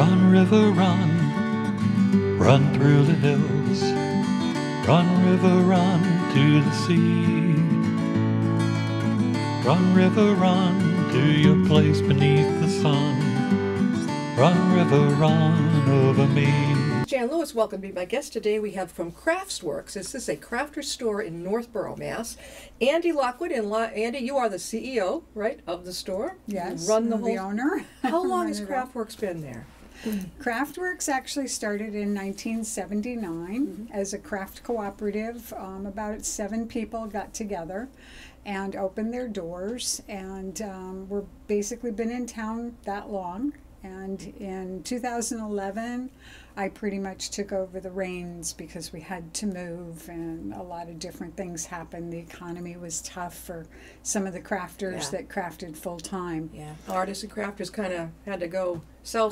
Run, river, run, run through the hills. Run, river, run to the sea. Run, river, run to your place beneath the sun. Run, river, run over me. Jan Lewis, welcome to be my guest today. We have from Craftworks. This is a crafter store in Northborough, Mass. Ande Lockwood, and Ande, you are the CEO, right, of the store? Yes, you run the owner. How long has Craftworks been there? Craftworks actually started in 1979 as a craft cooperative. About 7 people got together and opened their doors, and we're basically been in town that long. And in 2011, I pretty much took over the reins because we had to move and a lot of different things happened. The economy was tough for some of the crafters that crafted full time. Yeah, artists and crafters kind of had to go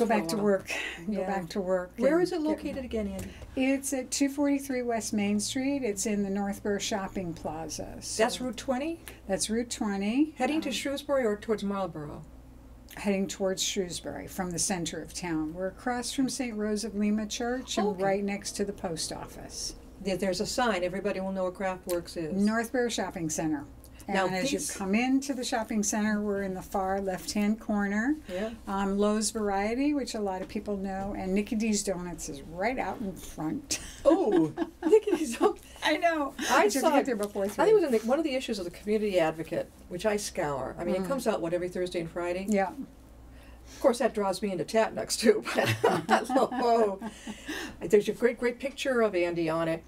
back to work. Go back to work. Where is it located again, Ande? It's at 243 West Main Street. It's in the Northborough Shopping Plaza. So that's Route 20? That's Route 20. Heading to Shrewsbury or towards Marlborough? Heading towards Shrewsbury from the center of town. We're across from St. Rose of Lima Church and right next to the post office. There's a sign. Everybody will know what Craftworks is. Northborough Shopping Center. And as you come into the shopping center, we're in the far left-hand corner. Yeah. Lowe's Variety, which a lot of people know, and Nicky D's Donuts is right out in front. Oh, Nicky D's Donuts. I know. I saw it there before 3. I think it was one of the issues of the Community Advocate, which I scour. I mean, it comes out, every Thursday and Friday? Yeah. Of course, that draws me into Tatnucks, too. But there's a great picture of Ande on it.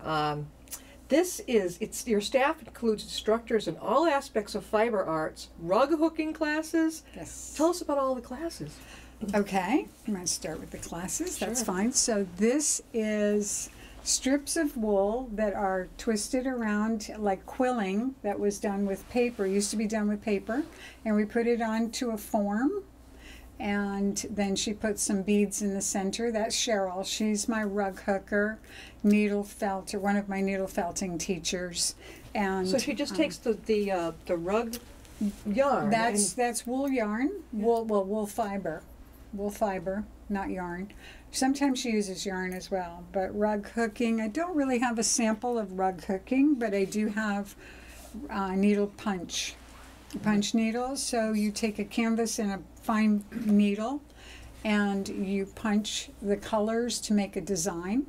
Your staff includes instructors in all aspects of fiber arts, rug hooking classes. Yes. Tell us about all the classes. Okay, I'm going to start with the classes. Sure. That's fine. So this is strips of wool that are twisted around like quilling that was done with paper. Used to be done with paper, and we put it onto a form. And then she puts some beads in the center. That's Cheryl. She's my rug hooker, needle felter, one of my needle felting teachers. And so she just takes the rug yarn. That's wool yarn. Yeah. Wool fiber, not yarn. Sometimes she uses yarn as well. But rug hooking, I don't really have a sample of rug hooking, but I do have needle punch needles. So you take a canvas and a fine needle and you punch the colors to make a design,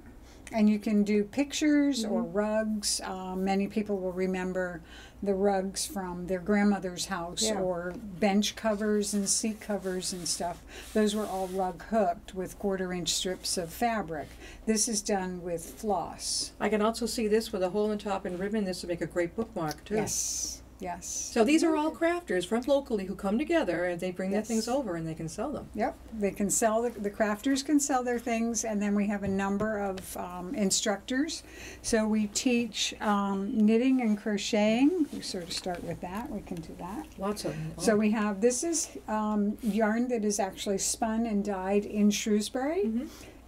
and you can do pictures or rugs. Many people will remember the rugs from their grandmother's house, or bench covers and seat covers and stuff. Those were all rug hooked with 1/4-inch strips of fabric. This is done with floss. I can also see this with a hole in top and ribbon. This would make a great bookmark too. Yes. So these are all crafters from locally who come together and they bring their things over and they can sell them. Yep. They can sell, the crafters can sell their things, and then we have a number of instructors. So we teach knitting and crocheting. We sort of start with that. We can do that. Lots of them. So we have, this is yarn that is actually spun and dyed in Shrewsbury.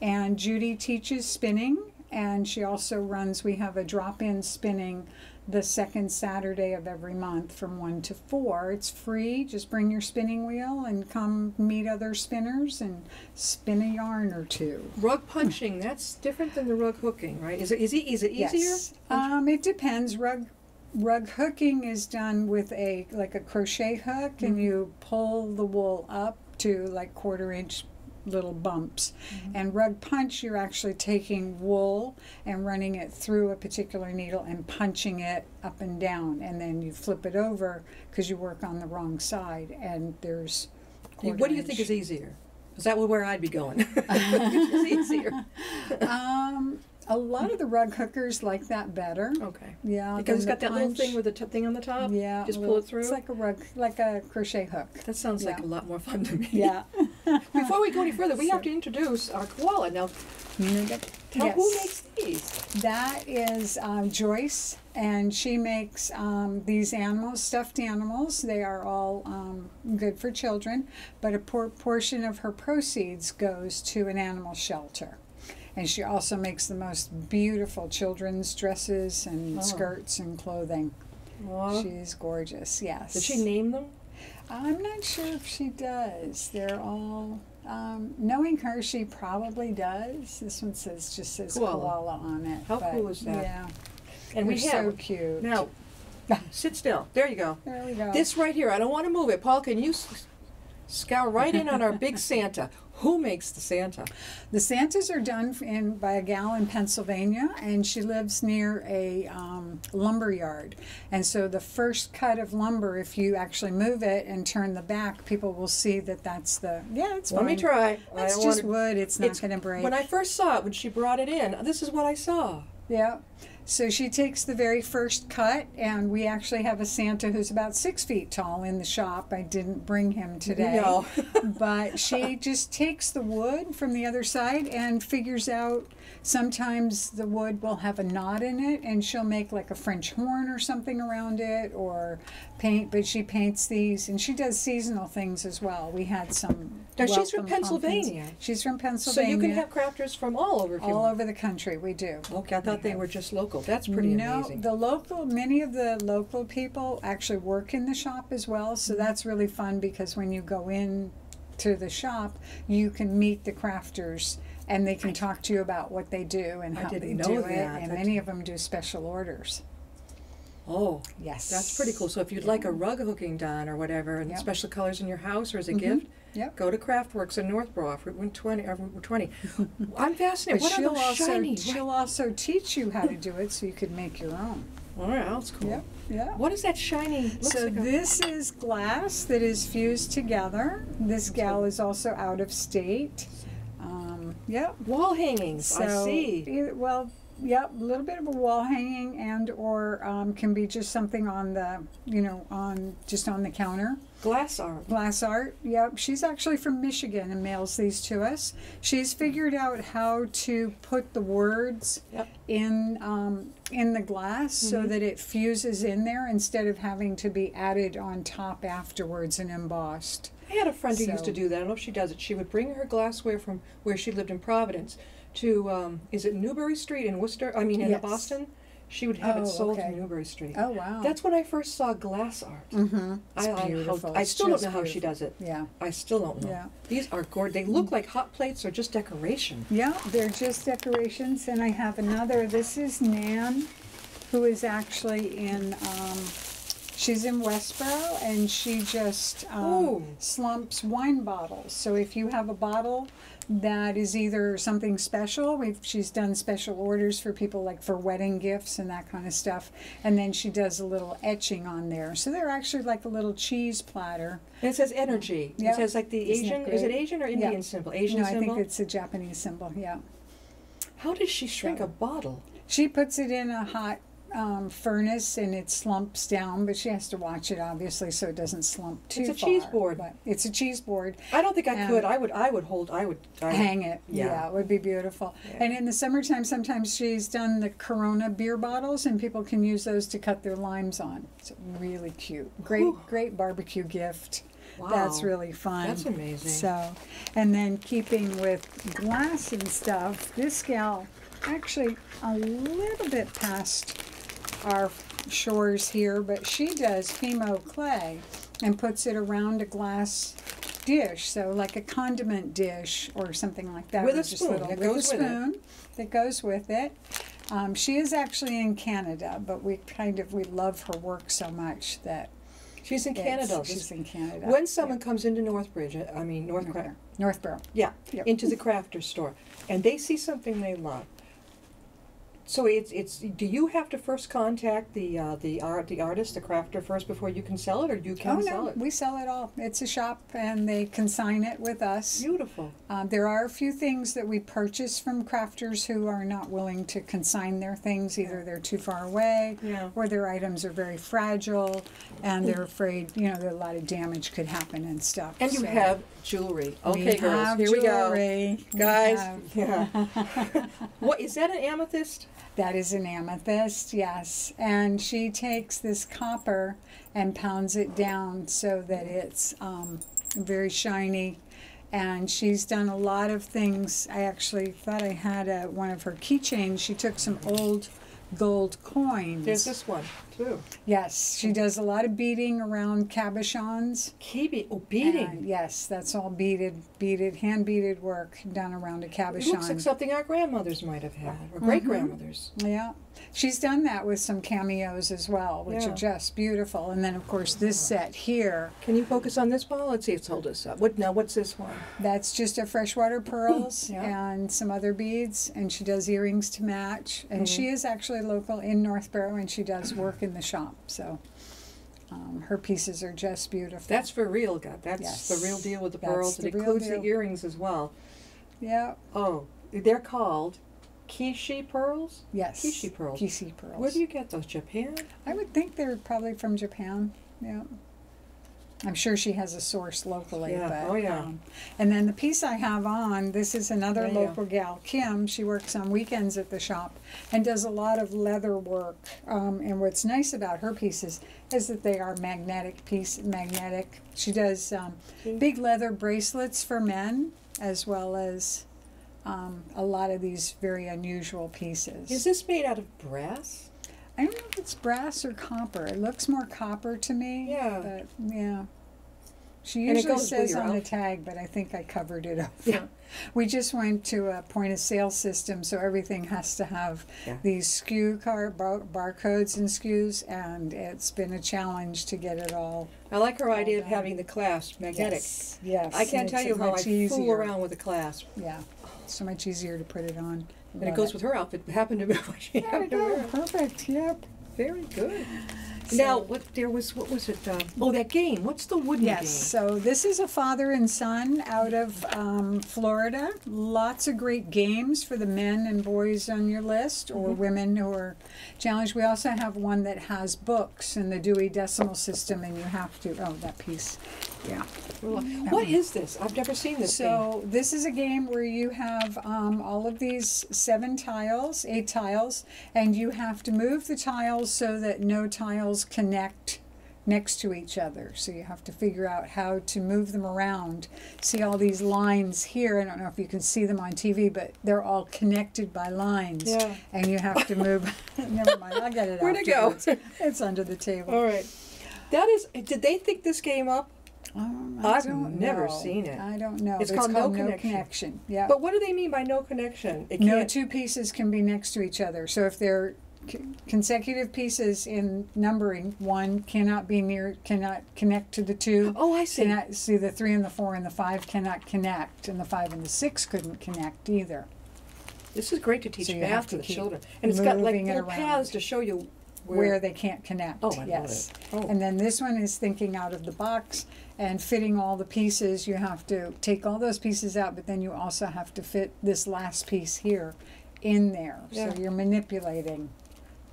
And Judy teaches spinning, and she also runs, we have a drop-in spinning the second Saturday of every month from 1 to 4. It's free. Just bring your spinning wheel and come meet other spinners and spin a yarn or two. Rug punching, that's different than the rug hooking, right? Is it easier? Yes. It depends. Rug hooking is done with a crochet hook, and you pull the wool up to like 1/4-inch little bumps. And rug punch, you're actually taking wool and running it through a particular needle and punching it up and down, and then you flip it over because you work on the wrong side, and there's 1/4 What do you think is easier? Is that where I'd be going? Which is easier? A lot of the rug hookers like that better. Okay. Yeah. Because it's got that little thing with the thing on the top? Yeah. Just pull it through? It's like a rug, like a crochet hook. That sounds like a lot more fun to me. Yeah. Before we go any further, we have to introduce our koala. Now, tell who makes these? That is Joyce, and she makes these animals, stuffed animals. They are all good for children, but a portion of her proceeds goes to an animal shelter. And she also makes the most beautiful children's dresses and skirts and clothing. She's gorgeous, yes. Did she name them? I'm not sure if she does. They're all Knowing her, she probably does. This one just says koala on it. How cool is that? Yeah. And They're we have so cute. now. Sit still. There you go. There we go. This right here. I don't want to move it. Paul, can you scour right in on our big Santa? Who makes the Santa? The Santas are done by a gal in Pennsylvania, and she lives near a lumber yard. And so the first cut of lumber, if you actually move it and turn the back, people will see that that's the, it's Let fine. me try. It's just wood. It's not going to break. When I first saw it, when she brought it in, this is what I saw. Yeah. So she takes the very first cut, and we actually have a Santa who's about 6 feet tall in the shop. I didn't bring him today. No. But she just takes the wood from the other side and figures out, sometimes the wood will have a knot in it, and she'll make like a French horn or something around it, or paint, but she paints these, and she does seasonal things as well. We had some Now she's from welcome Pennsylvania. pumpkins. She's from So Pennsylvania. you can have crafters from all over. all over the country. We do. Okay, I thought they were just local. That's pretty amazing. No, many of the local people actually work in the shop as well, so that's really fun because when you go in to the shop, you can meet the crafters and they can talk to you about what they do and how they do it. And many of them do special orders. Oh, yes, that's pretty cool. So if you'd like a rug hooking done or whatever, and special colors in your house or as a gift, go to Craftworks in Northborough, off Route 120. I'm fascinated. What are those shiny? She'll also teach you how to do it, so you could make your own. All right, that's cool. Yep. Yeah. What is that shiny? So this is glass that is fused together. This gal is also out of state. Wall hangings. So, I see. Well, yep, a little bit of a wall hanging, and or can be just something on the, on the counter. Glass art. Glass art. Yep. She's actually from Michigan and mails these to us. She's figured out how to put the words in the glass so that it fuses in there instead of having to be added on top afterwards and embossed. I had a friend who used to do that. I don't know if she does it. She would bring her glassware from where she lived in Providence to, is it Newbury Street in Worcester? In Boston. She would have it sold in Newbury Street. Oh, wow. That's when I first saw glass art. Mm-hmm. It's beautiful. I still don't know how she does it. Yeah. I still don't know. Yeah. These are gorgeous. They look like hot plates or just decoration. Yeah, they're just decorations. And I have another. This is Nan, who is actually in... she's in Westboro, and she just slumps wine bottles. So if you have a bottle that is either something special, she's done special orders for people, like for wedding gifts and that kind of stuff. And then she does a little etching on there. So they're actually like a little cheese platter. And it says energy. It says like the Asian, is it Asian or Indian symbol? Asian symbol? No, I think it's a Japanese symbol, How does she shrink a bottle? She puts it in a hot furnace and it slumps down, but she has to watch it obviously so it doesn't slump too far. It's a cheese board. But it's a cheese board. I don't think I could. I would hang it. Yeah, it would be beautiful. Yeah. And in the summertime, sometimes she's done the Corona beer bottles, and people can use those to cut their limes on. It's really cute. Great barbecue gift. Wow. That's really fun. That's amazing. So, and then keeping with glass and stuff, this gal actually a little bit past our shores here, but she does Fimo clay and puts it around a glass dish, so like a condiment dish or something like that. With a spoon that goes with it. She is actually in Canada, but we love her work so much that she's in Canada. She's in Canada. When someone comes into Northborough, into the crafter store, and they see something they love. So it's. Do you have to first contact the artist, the crafter first before you can sell it, or you can sell it? We sell it all. It's a shop, and they consign it with us. Beautiful. There are a few things that we purchase from crafters who are not willing to consign their things. Either they're too far away, or their items are very fragile, and they're afraid that a lot of damage could happen and stuff. And you have jewelry. Okay, girls, here jewelry. We go. Guys, what is that? An amethyst? That is an amethyst, yes. And she takes this copper and pounds it down so that it's very shiny. And she's done a lot of things. I actually thought I had one of her keychains. She took some old gold coins. There's this one too. Yes, she does a lot of beading around cabochons. Beading. Yes, that's all beaded, hand beaded work done around a cabochon. It looks like something our grandmothers might have had, or great grandmothers. Yeah, she's done that with some cameos as well, which are just beautiful. And then, of course, this set here. Can you focus on this ball? Let's see. Let's hold this up. What's this one? That's just a freshwater pearls and some other beads, and she does earrings to match. And she is actually local in Northborough, and she does work in the shop. So her pieces are just beautiful. That's for real, God. That's the real deal with the pearls. It includes the earrings as well. Yeah. Oh, they're called Kishi pearls? Yes. Kishi pearls. Kishi pearls. Where do you get those? Japan? I would think they're probably from Japan. Yeah. I'm sure she has a source locally. Yeah. But, and then the piece I have on, this is another local gal, Kim. She works on weekends at the shop and does a lot of leather work. And what's nice about her pieces is that they are magnetic. She does big leather bracelets for men, as well as a lot of these very unusual pieces. Is this made out of brass? I don't know if it's brass or copper. It looks more copper to me. Yeah. But, yeah. She usually says on the tag, but I think I covered it over. Yeah. We just went to a point of sale system, so everything has to have these SKU barcodes and SKUs, and it's been a challenge to get it all. I like her idea of having the clasp magnetic. Yes. I can't tell you how I fool around with the clasp. Yeah. So much easier to put it on. And it goes with her outfit. Happened to be what she happened to wear. Perfect. Yep. Very good. So, now, what was it? That game. What's the wooden game? Yes, so this is a father and son out of Florida. Lots of great games for the men and boys on your list, or women who are challenged. We also have one that has books in the Dewey Decimal System, and you have to, that piece. Yeah. What is this? I've never seen this game. So this is a game where you have all of these 8 tiles, and you have to move the tiles so that no tiles connect next to each other. So you have to figure out how to move them around. See all these lines here. I don't know if you can see them on TV, but they're all connected by lines. Yeah. And you have to move. Never mind, I'll get it Where'd it go? It's under the table. All right. Did they think this game up? I've never seen it. I don't know. It's called No Connection. Yeah. But what do they mean by no connection? No two pieces can be next to each other. So if they're consecutive pieces in numbering, one cannot connect to the 2. Oh, I see. See, the 3 and the 4 and the 5 cannot connect, and the 5 and the 6 couldn't connect either. This is great to teach So math to the children. And it's got like little paths to show you where they can't connect. Oh, I love it. Oh. And then this one is thinking out of the box and fitting all the pieces. You have to take all those pieces out, but then you also have to fit this last piece here in there. Yeah. So you're manipulating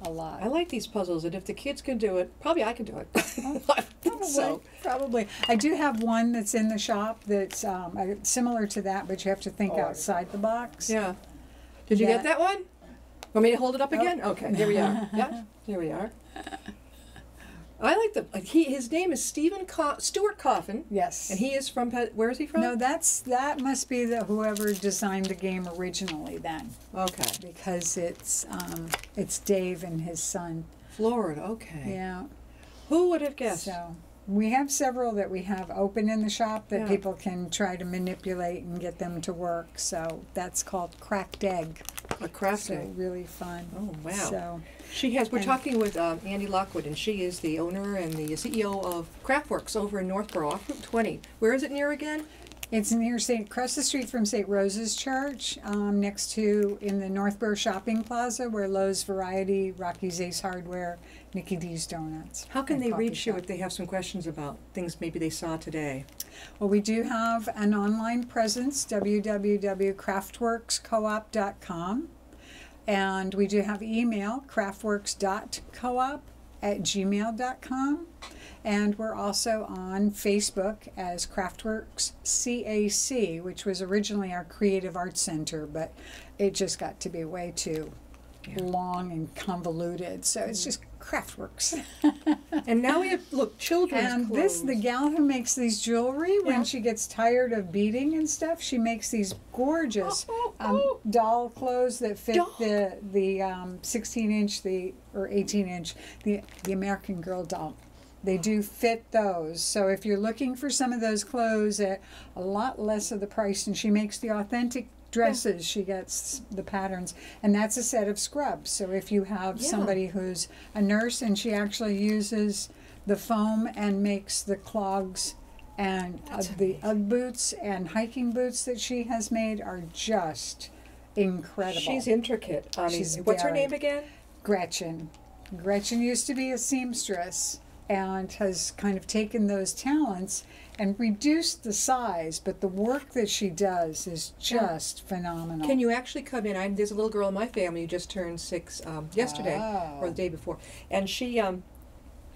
a lot. I like these puzzles, and if the kids can do it, probably I can do it. Probably. I do have one that's in the shop that's similar to that, but you have to think outside the box. Yeah. Did you get that one? Want me to hold it up again? Okay, here we are. Yeah, here we are. I like his name is Stuart Coffin. Yes. And he is from, where is he from? No, that must be whoever designed the game originally then. Okay. Because it's Dave and his son. Florida, okay. Yeah. Who would have guessed? So we have several that we have open in the shop that people can try to manipulate and get them to work. So that's called Cracked Egg. A craft egg. So really fun. Oh, wow. So we're talking with Ande Lockwood, and she is the owner and the CEO of Craftworks over in Northborough, off Route 20. Where is it near again? It's near across the street from St. Rose's Church, next to in the Northborough Shopping Plaza, where Lowe's Variety, Rocky's Ace Hardware, Nicky D's Donuts. How can they reach you if they have some questions about things maybe they saw today? Well, we do have an online presence, www.craftworkscoop.com, and we do have email, craftworks.coop@gmail.com. And we're also on Facebook as Craftworks CAC, which was originally our Creative Arts Center, but it just got to be way too long and convoluted. So it's just Craftworks. And now we have, look, children's And clothes. the gal who makes these jewelry, Yeah. when she gets tired of beading and stuff, she makes these gorgeous doll clothes that fit Doll. the 16-inch, or 18-inch, the American Girl doll. They do fit those. So if you're looking for some of those clothes at a lot less of the price, and she makes the authentic dresses, she gets the patterns, and that's a set of scrubs. So if you have Yeah. somebody who's a nurse and she actually uses the foam and makes the clogs, and That's the Ugg boots and hiking boots that she has made are just incredible. She's intricate. She's What's her very- name again? Gretchen. Gretchen used to be a seamstress and has kind of taken those talents and reduced the size, but the work that she does is just phenomenal. Can you actually come in? There's a little girl in my family who just turned 6 yesterday or the day before, and she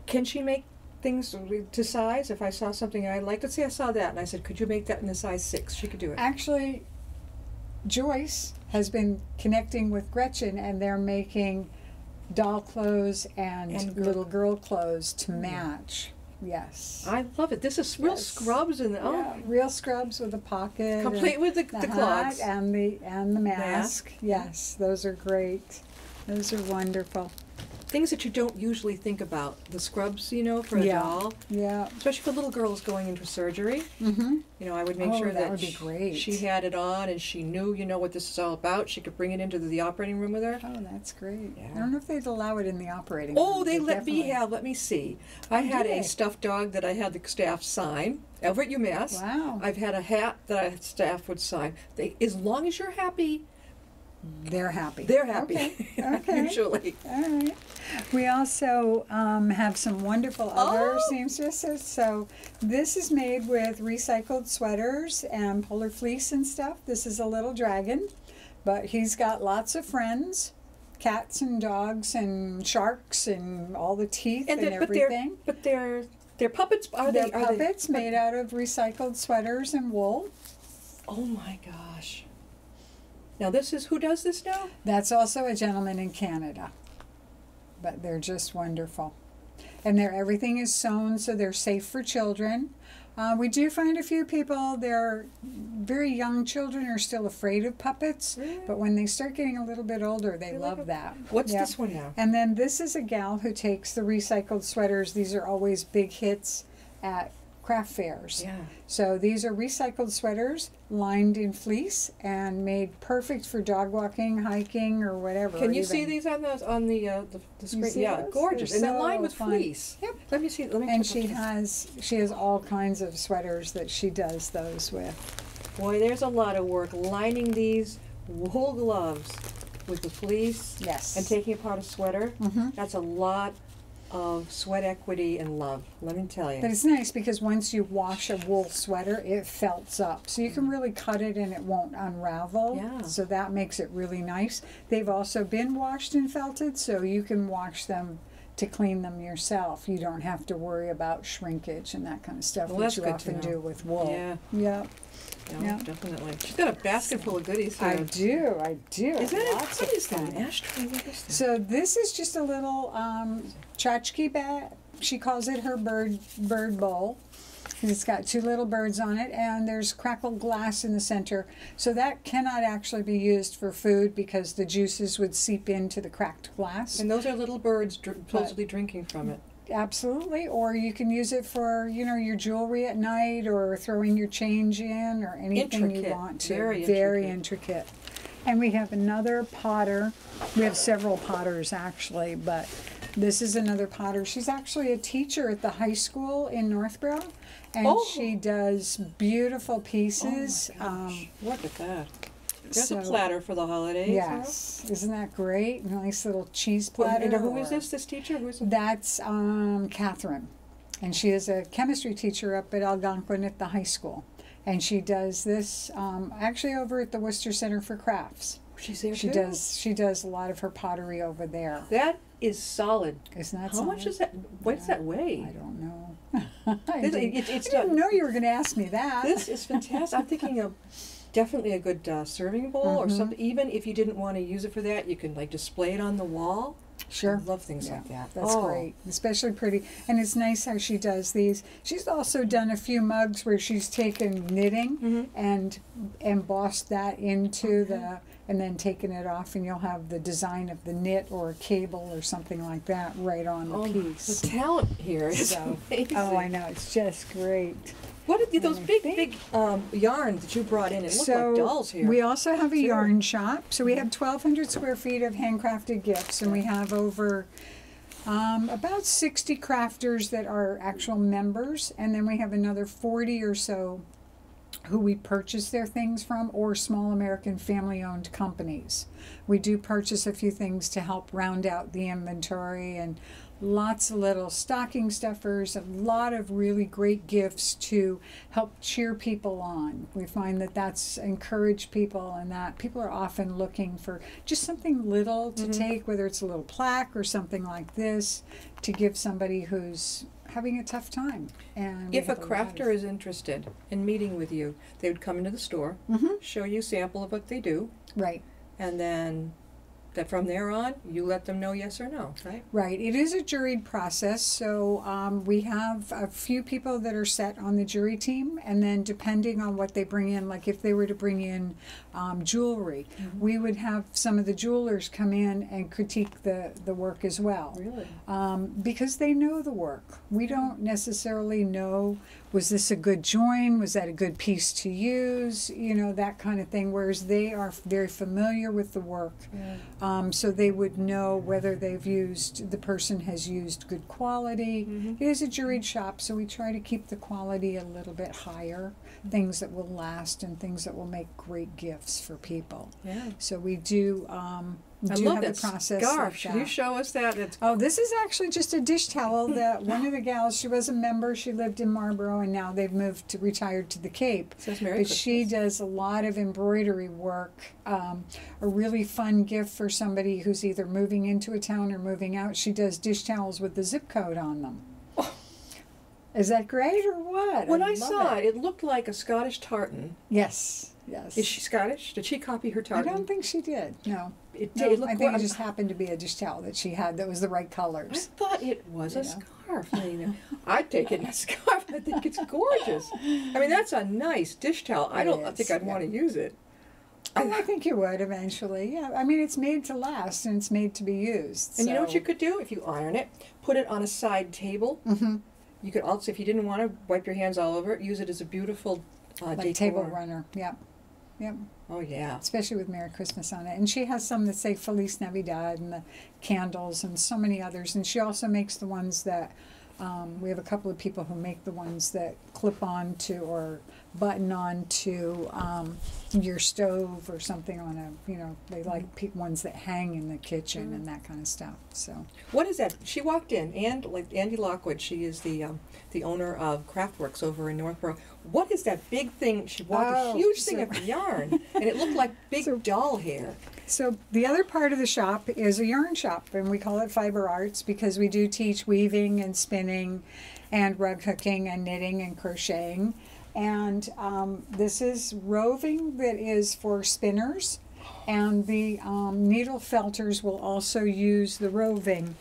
can she make things to size? If I saw something I liked, let's say I saw that, and I said, "Could you make that in a size 6?" She could do it. Actually, Joyce has been connecting with Gretchen, and they're making doll clothes and little girl clothes to match. Yes. I love it. This is real Yes. scrubs and Yeah, real scrubs with a pocket, complete and with the hat clogs. and the mask. Yes, those are great. Those are wonderful. Things that you don't usually think about. The scrubs, for a Yeah. doll, Yeah. especially for little girls going into surgery. Mm-hmm. I would make sure that would be great. she had it on and she knew, what this is all about. She could bring it into the operating room with her. Oh, that's great. Yeah. I don't know if they'd allow it in the operating Oh, room. they but let me definitely. have. Let me see. I had they? a stuffed dog that I had the staff sign over at UMass. Wow. I've had a hat that staff would sign. As long as you're happy, They're happy. they're happy. Okay. Okay. Usually. All right. We also have some wonderful other Oh. seamstresses. So this is made with recycled sweaters and polar fleece and stuff. This is a little dragon, but he's got lots of friends, cats and dogs and sharks and all the teeth and everything. But they're puppets. Are They're they? puppets made out of recycled sweaters and wool. Oh my gosh. Now who does this now? That's also a gentleman in Canada. But they're just wonderful. And everything is sewn, so they're safe for children. We do find a few people, they're very young children are still afraid of puppets, but when they start getting a little bit older, they love that. What's Yeah. this one now? And then this is a gal who takes the recycled sweaters. These are always big hits at craft fairs. Yeah. So these are recycled sweaters lined in fleece and made perfect for dog walking, hiking, or whatever. Can you even. see these on the screen? see Yeah, those? gorgeous. They're And then lined so with fun. fleece. Yep. Let me see. Let me. And check she has all kinds of sweaters that she does those with. Boy, there's a lot of work lining these wool gloves with the fleece. Yes. And taking apart a sweater. Mhm. That's a lot of sweat equity and love. Let me tell you. But it's nice because once you wash a wool sweater, it felts up. So you can really cut it and it won't unravel. Yeah. So that makes it really nice. They've also been washed and felted, so you can wash them to clean them yourself. You don't have to worry about shrinkage and that kind of stuff, Well, which that's you good to often know. do with wool. Yeah. Yeah. Yeah, Yeah. definitely. She's got a basket full of goodies here. I do. Is that Lots what of is that? fun. An ashtray? What is that? So this is just a little tchotchke bag. She calls it her bird bowl. It's got two little birds on it, and there's crackled glass in the center. So that cannot actually be used for food because the juices would seep into the cracked glass. And those are little birds supposedly drinking from it. Absolutely. Or you can use it for, your jewelry at night or throwing your change in or anything you Intricate. want to. Very intricate. And we have another potter. We have several potters actually, but this is another potter. She's actually a teacher at the high school in Northborough, and Oh. she does beautiful pieces. Oh my gosh. Look at that. There's a so- platter for the holidays. Yes, isn't that great? Nice little cheese Huh? platter. And who is or- this teacher? Who is it? That's Catherine, and she is a chemistry teacher up at Algonquin at the high school, and she does this actually over at the Worcester Center for Crafts. She's there She too? does a lot of her pottery over there. That is solid. Isn't that How much solid? is that? What does that weigh? I don't know. I It's- didn't, it's I didn't done. know you were going to ask me that. This is fantastic. I'm thinking of definitely a good serving bowl or Mhm. something. Even if you didn't want to use it for that, you can display it on the wall. Sure. I love things like that. That's great. Especially pretty. And it's nice how she does these. She's also done a few mugs where she's taken knitting and embossed that into the, and then taken it off, and you'll have the design of the knit or a cable or something like that right on the piece. The talent here is amazing. Oh, I know. It's just great. What are those big yarns that you brought in? It looked like dolls here. We also have a yarn shop. So we have 1,200 square feet of handcrafted gifts, and we have over about 60 crafters that are actual members, and then we have another 40 or so who we purchase their things from, or small American family-owned companies. We do purchase a few things to help round out the inventory, and lots of little stocking stuffers, a lot of really great gifts to help cheer people on. We find that that's encouraged people, and that people are often looking for just something little to take, whether it's a little plaque or something like this, to give somebody who's having a tough time. And if a crafter is interested in meeting with you, they would come into the store, show you a sample of what they do, right, and then that from there on, you let them know yes or no, right? Right. It is a juried process, so we have a few people that are set on the jury team, and then depending on what they bring in, like if they were to bring in jewelry, we would have some of the jewelers come in and critique the work as well. Really? Because they know the work. We don't necessarily know, was this a good join? Was that a good piece to use? You know, that kind of thing, whereas they are very familiar with the work. So they would know whether the person has used good quality. It is a juried shop, so we try to keep the quality a little bit higher, things that will last and things that will make great gifts for people. Yeah. So we do I love have that the process scarf. like Should that. you show us that? Oh, this is actually just a dish towel that one of the gals, she was a member, she lived in Marlborough, and now they've retired to the Cape. Says Merry But Christmas. she does a lot of embroidery work, a really fun gift for somebody who's either moving into a town or moving out. She does dish towels with the zip code on them. Is that great or what? When I love saw it, it looked like a Scottish tartan. Yes, yes. Is she Scottish? Did she copy her I tartan? don't think she did, no. It No, did. Look, I think it just happened to be a dish towel that she had that was the right I colors. thought it was a Yeah. scarf. I'd take it in a scarf. I think it's gorgeous. I mean, that's a nice dish towel. I It think is, I'd yeah. want to use it. Oh, I think you would eventually. Yeah, I mean, it's made to last and it's made to be used. And you know what so- you could do? If you iron it, put it on a side table. Mhm. You could also, if you didn't want to wipe your hands all over it, use it as a beautiful Like decor. table runner. Yep. Yep. Oh, yeah. Especially with Merry Christmas on it. And she has some that say Feliz Navidad and the candles and so many others. And she also makes the ones that we have a couple of people who make the ones that clip on to or button on to your stove or something on a, they like ones that hang in the kitchen and that kind of stuff. So What is that? She walked in, and like Ande Lockwood, she is the owner of Craftworks over in Northborough. What is that big thing? She bought a huge thing of yarn, and it looked like big doll hair. So the other part of the shop is a yarn shop, and we call it Fiber Arts because we do teach weaving and spinning and rug hooking and knitting and crocheting. And this is roving that is for spinners, and the needle felters will also use the roving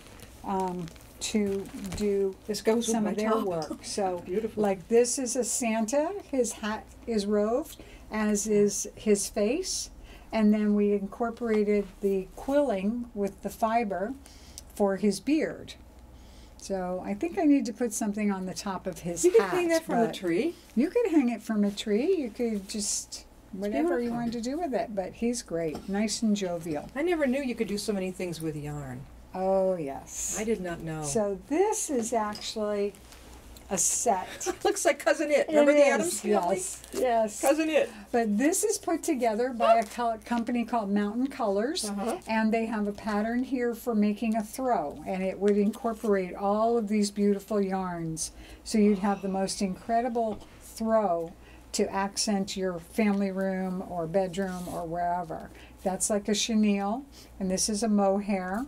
to do This goes some with of my their top. work. So Beautiful. like this is a Santa, his hat is roved, as is his face. And then we incorporated the quilling with the fiber for his beard. So I think I need to put something on the top of his You hat. could hang that from the but tree. You could hang it from a tree. You could just, whatever you beautiful. wanted to do with it. But he's great, nice and jovial. I never knew you could do so many things with yarn. Oh, yes. I did not know. So this is actually a set. Looks like Cousin It. Remember It the is, Addams Family? Yes. Cousin It. But this is put together by a company called Mountain Colors, Uh-huh. and they have a pattern here for making a throw, and it would incorporate all of these beautiful yarns. So you'd have the most incredible throw to accent your family room or bedroom or wherever. That's like a chenille, and this is a mohair.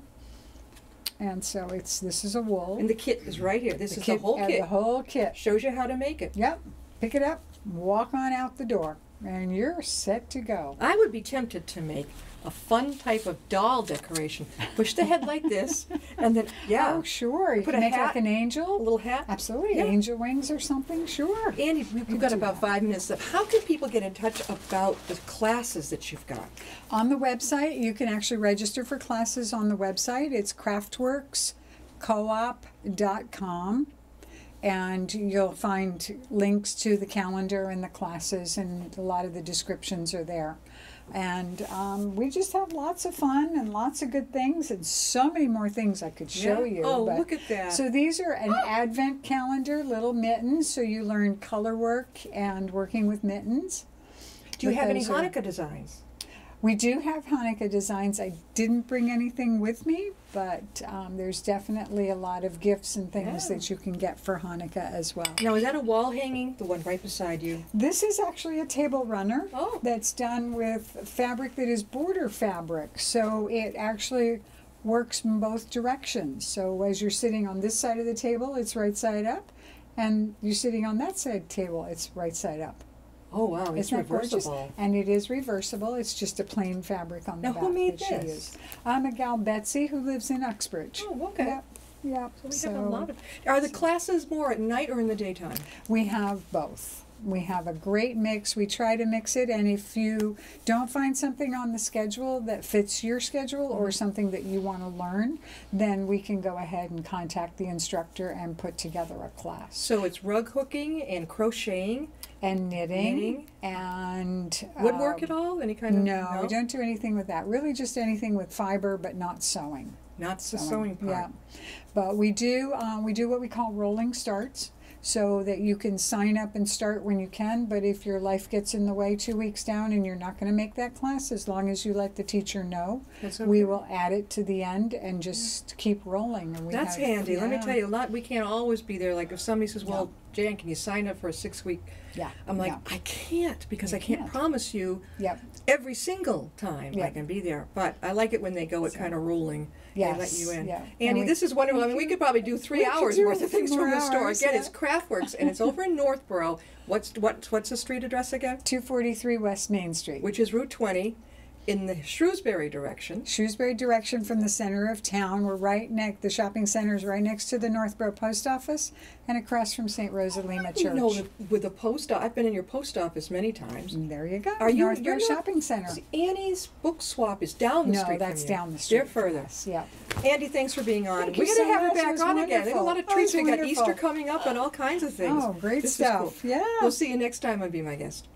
And so this is a wool. And the kit is right here. This is the whole and kit. the whole kit. Shows you how to make it. Yep. Pick it up, walk on out the door. and you're set to go. I would be tempted to make a fun type of doll decoration. Push the head like this, and then, Oh, sure. You Put can a make hat, like an angel. a little hat. Absolutely. Yeah. Angel wings or something, sure. Andy, we've got about 5 minutes left. How can people get in touch about the classes that you've got? On the website, you can actually register for classes on the website. It's craftworkscoop.com. And you'll find links to the calendar and the classes, and a lot of the descriptions are there. And we just have lots of fun and lots of good things, and so many more things I could show you. Oh, but- look at that. So these are an advent calendar, little mittens, so you learn color work and working with mittens. Do you But have any those are- Hanukkah designs? We do have Hanukkah designs. I didn't bring anything with me, but there's definitely a lot of gifts and things Yeah. that you can get for Hanukkah as well. Now, is that a wall hanging? The one right beside you? This is actually a table runner Oh. that's done with fabric that is border fabric. So it actually works in both directions. So as you're sitting on this side of the table, it's right side up. And you're sitting on that side table, it's right side up. Oh, wow, it's Isn't that gorgeous? reversible. And it is reversible. It's just a plain fabric on the Now, back who made that she this? used. I'm a gal Betsy who lives in Uxbridge. Oh, okay. Yep. Yep. So we have a lot of. Are the classes more at night or in the daytime? We have both. We have a great mix. We try to mix it, and if you don't find something on the schedule that fits your schedule or something that you want to learn, then we can go ahead and contact the instructor and put together a class. So it's rug hooking and crocheting, And knitting, Knitting? and woodwork at all? Any kind of? No, we don't do anything with that. Really, just anything with fiber, but not sewing. Not the sewing part. Yeah, but we do what we call rolling starts, so that you can sign up and start when you can. But if your life gets in the way 2 weeks down and you're not going to make that class, as long as you let the teacher know, That's okay. we will add it to the end and just keep rolling. And we That's have- handy. Let me yeah. tell you, we can't always be there. Like if somebody says, "Well, Jan, can you sign up for a 6-week?" Yeah, I'm like, yeah. I can't because You I can't can't. promise you Yep. every single time I Yeah. can be there. But I like it when they go it kind of rolling. They let Yes, you in. yeah. Andy, And we- this is wonderful. I mean, we could probably do 3 We could hours do worth a of few things from more the store. hours, Again, yeah. it's Craftworks, and it's over in Northborough. What's the street address again? 243 West Main Street. Which is Route 20 in the Shrewsbury direction. Shrewsbury direction from the center of town. We're right next. The shopping center is right next to the Northborough Post Office and across from St. Rosalima You know, Church. with the post, I've been in your post office many times. And there you go. Are you- Northborough you're not- Shopping Center? See, Annie's Book Swap is down the No, street. that's from you. down the street. They're further. Yes, yeah. Andy, thanks for being on. Thank We're you going to so have her much. It back was on again. There's a wonderful. lot of Oh, treats. it's We got wonderful. Easter coming up and all kinds of things. Oh, great This is cool. stuff. Yeah. We'll see you next time. I'll be my guest.